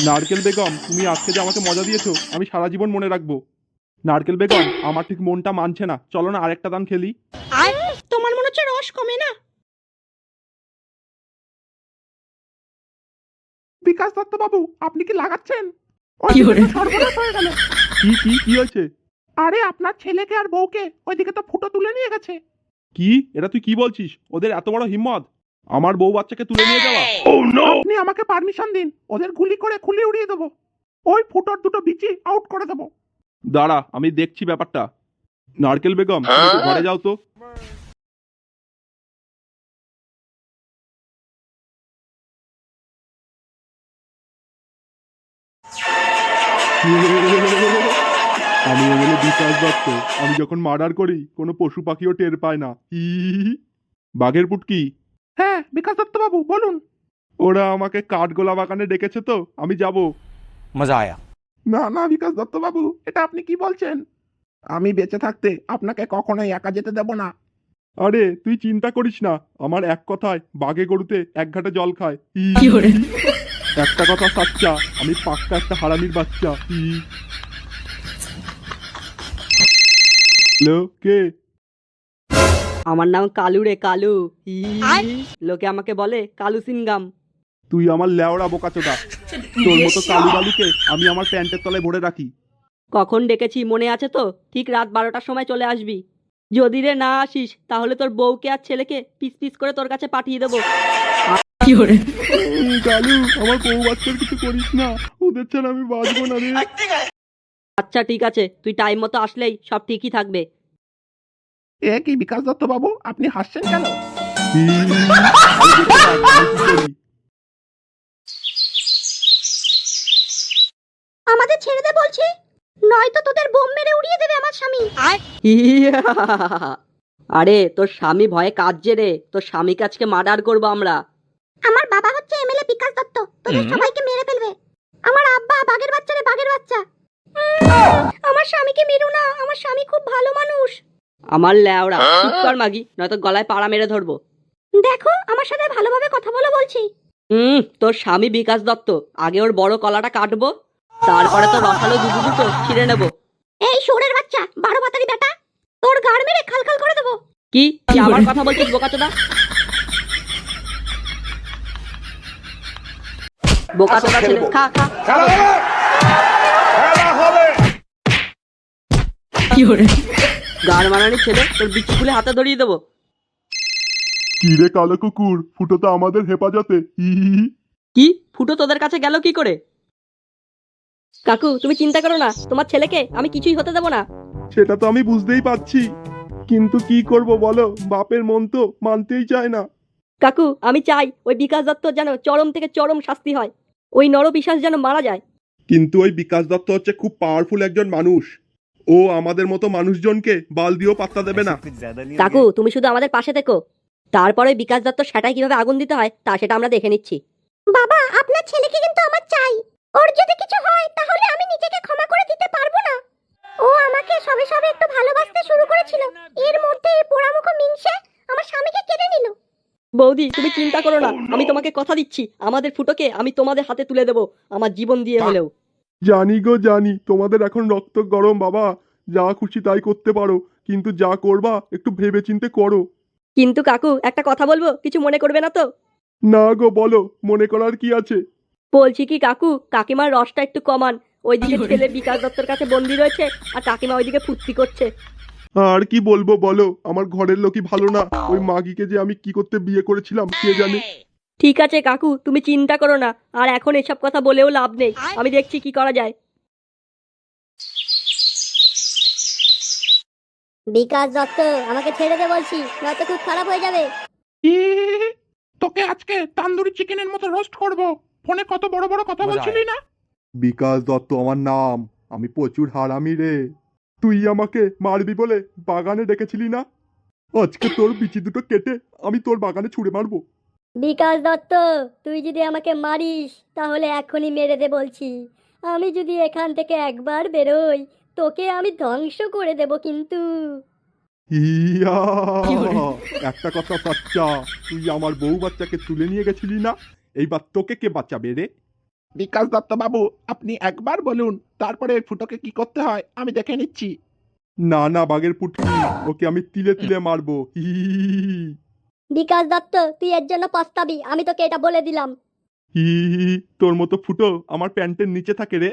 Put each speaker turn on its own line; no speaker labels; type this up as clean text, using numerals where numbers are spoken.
নারকেল বেগম, তুমি আজকে যে আমাকে মজা দিয়েছো আমি সারা জীবন মনে রাখবো। নারকেল বেগম, আমার ঠিক মনটা মানছে না, চলো না আরেকটা দান খেলি।
তোমার মনে হচ্ছে রস কমে না?
বিকাশ দত্ত বাবু, আপনি কি লাগাচ্ছেন? সর্বনাশ হয়ে গেল। কি হয়েছে?
আরে আপনার ছেলেকে আর বউকে ওইদিকে তো ফুটো তুলে নিয়ে গেছে।
কি, এটা তুই কি বলছিস? ওদের এত বড় হিম্মত আমার বউ বাচ্চাকে তুলে নিয়ে যাওয়া?
আপনি আমাকে পারমিশন দিন, ওদের গুলি করে খুলি উড়িয়ে দেবো। ওই ফুটোর দুটো বিচি আউট করে দেবো।
দাঁড়া, আমি দেখছি ব্যাপারটা। নারকেল বেগম, তুমি একটু ঘরে যাও তো। আমি হলো বিকাশ দত্ত। আমি যখন মার্ডার করি কোনো পশু পাখিও টের পায় না। বাঘের পুটকি।
হ্যাঁ বিকাশ দত্ত বাবু বলুন।
ওরা আমাকে কাঠগোলা বাগানে ডেকেছে, তো আমি যাব।
মজা আয়া।
না না বিকাশ দত্ত বাবু, এটা আপনি কি বলছেন? আমি বেঁচে থাকতে আপনাকে কখনোই একা যেতে দেব না।
আরে তুই চিন্তা করিস না, আমার এক কথায় বাঘে গরুতে এক ঘাটে জল খায়। একটা কথা সাচ্চা, আমি পাক্কা একটা হারামির বাচ্চা। হ্যালো, কে?
আমার নাম কালু রে, কালু। লোকে আমাকে বলে কালু সিনগাম।
তুই আমার লেওড়া বোকাচোদা। তোর মতো কালু বালুকে আমি আমার প্যান্টের তলায় ভরে রাখি।
কখন ডেকেছি মনে আছে তো? ঠিক রাত 12টার সময় চলে আসবি। যদি রে না আসিস তাহলে তোর বউকে আর ছেলেকে পিস পিস করে তোর কাছে পাঠিয়ে দেবো।
কালু, আমার বউ বাচ্চার কিছু করিস না, ওদের ছাড়া আমি বাঁচবো না রে।
আচ্ছা ঠিক আছে, তুই টাইম মতো আসলেই সব ঠিকই থাকবে।
এ কি বিকাশ দত্ত বাবু, আপনি হাসছেন কেন?
আমাদের ছেড়ে দে বলছি, নয়তো তোদের বোম মেরে উড়িয়ে দেবে আমার স্বামী।
আরে তোর স্বামী ভয়ে কাঁদছে রে, তোর স্বামীকে আজকে মার্ডার করবো আমরা।
আমার বাবা হচ্ছে এমএলএ বিকাশ দত্ত, তোদের সবাইকে মেরে ফেলবে। আমার আব্বা বাঘের বাচ্চা রে, বাঘের বাচ্চা। আমার স্বামীকে মেরো না, আমার স্বামী খুব ভালো মানুষ।
আমার ল্যাওড়া, চুপ কর মাগি, নয়তো গলায় পাড়া মেরে ধরবো।
দেখো আমার সাথে ভালোভাবে কথা বলো বলছি।
তোর স্বামী বিকাশ দত্ত, আগে ওর বড় কলাটা কাটবো, তারপরে তো রসালো দুটো দুটো ছিঁড়ে নেবো।
এই শোরের বাচ্চা, 12 পাতারি বেটা, তোর গাড় মেরে খালখাল করে দেবো।
কি তুই আমার কথা বলছিস বোকাচোদা? বোকাচোদা ছেলে, খা খা। গাড় মারানি ছেলে, তোর বিচি খুলে হাতে ধরিয়ে দেবো।
কি রে কালো কুকুর, ফুটো তো আমাদের হেফাজতে।
কি ফুটো তোদের কাছে গেল কি করে? কাকু তুমি চিন্তা করো না, তোমার ছেলেকে আমি কিছুই হতে দেবো না।
সেটা তো আমি বুঝতেই পারছি, কিন্তু কি করব বলো, বাপের মন তো মানতেই চায় না।
কাকু আমি চাই ওই বিকাশ দত্ত যেন চরম থেকে চরম শাস্তি হয়, ওই নরপিশাচ যেন মারা যায়।
কিন্তু ওই বিকাশ দত্ত হচ্ছে খুব পাওয়ারফুল একজন মানুষ, ও আমাদের মতো মানুষজনকে বাল দিয়েও পাত্তা দেবে না।
কাকু তুমি শুধু আমাদের পাশে থেকো, তারপরে ওই বিকাশ দত্ত সেটাই কিভাবে আগুন দিতে হয় তা সেটা আমরা দেখে নিচ্ছি।
বাবা আপনার ছেলেকে কিন্তু আমার চাই। ওর যদি কিছু হয় তাহলে আমি নিজেকে ক্ষমা করে দিতে পারবো না। ও আমাকে সবে সবে একটু ভালোবাসতে শুরু করেছিল, এর মধ্যে এই পোড়ামুখো মিনসে আমার স্বামীকে কেড়ে নিল।
বৌদি তুমি চিন্তা করো না, আমি তোমাকে কথা দিচ্ছি আমাদের ফুটোকে আমি তোমাদের হাতে তুলে দেবো, আমার জীবন দিয়ে হলেও।
জানি গো জানি, তোমাদের এখন রক্ত গরম বাবা, যা খুশি তাই করতে পারো, কিন্তু যা করবা একটু ভেবেচিন্তে করো।
কিন্তু কাকু একটা কথা বলবো, কিছু মনে করবে না তো?
না গো, বলো, মনে করার কি আছে?
বলছি কি কাকু, কাকিমার রসটা একটু কমান, ওইদিকে ছেলে বিকাশ দত্তর কাছে বন্দি রয়েছে আর কাকিমা ওইদিকে ফুর্তি করছে।
আর কি বলবো বলো, আমার ঘরের লোকই ভালো না, ওই মাগিকে যে আমি কি করতে বিয়ে করেছিলাম কে জানে।
ঠিক আছে কাকু তুমি চিন্তা করো না, আর এখন এসব কথা বলেও লাভ নেই, আমি দেখছি কি করা যায়।
বিকাশ দত্ত আমাকে ছেড়ে দে বলছি, নয়তো খুব খারাপ হয়ে যাবে।
তোকে আজকে তান্দুরি চিকেনের মতো রোস্ট করব। ফোনে কত বড় বড় কথা বলছিলি না?
বিকাশ দত্ত আমার নাম, আমি প্রচুর হারামি রে। তুই আমাকে মারবি বলে বাগানে ডেকেছিলি না, আজকে তোর বিচি দুটো কেটে আমি তোর বাগানে ছুঁড়ে মারবো।
বিকাশ দত্ত তুই যদি আমাকে মারিস তাহলে এখনই মেরে দে বলছি। আমি যদি এখান থেকে একবার বেরোই তোকে আমি ধ্বংস করে দেব কিন্তু।
ইয়া একটা কথা সচ্চা, তুই আমার বউ বাচ্চাকে তুলে নিয়ে গেছিলি না, এইবার তোকে কে বাঁচাবে রে?
বিকাশ দত্ত বাবু, আপনি একবার বলুন, তারপরে ওই ফুটোকে কি করতে হয় আমি দেখে নিচ্ছি।
না না বাঘের পুটকি, ওকে আমি তিলে তিলে মারবো। হি
বিকাশ দত্ত, তুই এর জন্য পস্তাবি, আমি তোকে এটা বলে দিলাম।
হি তোর মতো ফুটো আমার প্যান্টের নিচে থাকে রে।